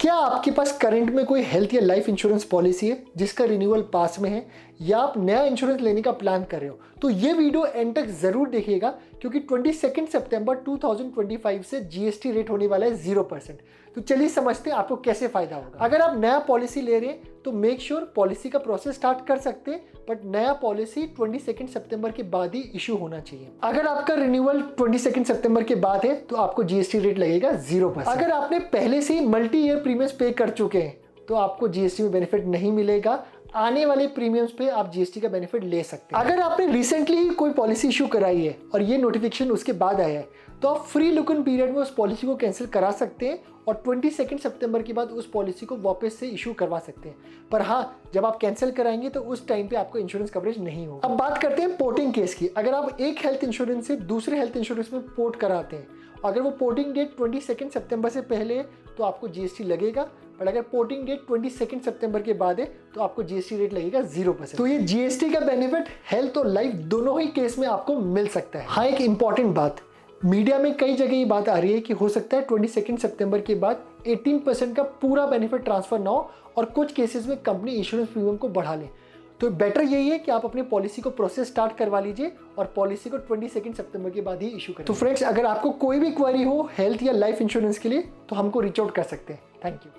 क्या आपके पास करंट में कोई हेल्थ या लाइफ इंश्योरेंस पॉलिसी है जिसका रिन्यूअल पास में है, या आप नया इंश्योरेंस लेने का प्लान कर रहे हो? तो ये वीडियो एंड तक जरूर देखिएगा, क्योंकि 22 सितंबर 2025 से जीएसटी रेट होने वाला है 0%। तो चलिए समझते हैं आपको कैसे फायदा होगा। अगर आप नया पॉलिसी ले रहे हैं तो मेक श्योर पॉलिसी का प्रोसेस स्टार्ट कर सकते हैं, बट नया पॉलिसी 22 सितंबर के बाद ही इशू होना चाहिए। अगर आपका रिन्यूअल 22 सितंबर के बाद है तो आपको जीएसटी रेट लगेगा 0%। अगर आपने पहले से ही मल्टी ईयर प्रीमियम्स पे कर चुके हैं तो आपको जीएसटी में बेनिफिट नहीं मिलेगा। आने वाले प्रीमियम्स पे आप जीएसटी का बेनिफिट ले सकते हैं। अगर आपने रिसेंटली ही कोई पॉलिसी इशू कराई है और ये नोटिफिकेशन उसके बाद आया है तो आप फ्री लुक इन पीरियड में उस पॉलिसी को कैंसिल करा सकते हैं और 22 सितंबर के बाद उस पॉलिसी को वापस से इशू करवा सकते हैं। पर हाँ, जब आप कैंसिल कराएंगे तो उस टाइम पे आपको इंश्योरेंस कवरेज नहीं होगा। अब बात करते हैं पोर्टिंग केस की। अगर आप एक हेल्थ इंश्योरेंस से दूसरे हेल्थ इंश्योरेंस में पोर्ट कराते हैं, अगर वो पोर्टिंग डेट 22 सितंबर से पहले है तो आपको जीएसटी लगेगा, पर अगर पोर्टिंग डेट 22 सितंबर के बाद है तो आपको जीएसटी रेट लगेगा 0%। तो ये जीएसटी का बेनिफिट हेल्थ और लाइफ दोनों ही केस में आपको मिल सकता है। हाँ, एक इंपॉर्टेंट बात, मीडिया में कई जगह ये बात आ रही है कि हो सकता है 22 सितंबर के बाद 18% का पूरा बेनिफिट ट्रांसफर ना हो और कुछ केसेस में कंपनी इंश्योरेंस प्रीमियम को बढ़ा ले। तो बेटर यही है कि आप अपनी पॉलिसी को प्रोसेस स्टार्ट करवा लीजिए और पॉलिसी को 22 सितंबर के बाद ही इशू करें। तो फ्रेंड्स, अगर आपको कोई भी क्वेरी हो हेल्थ या लाइफ इंश्योरेंस के लिए तो हमको रीच आउट कर सकते हैं। Thank you.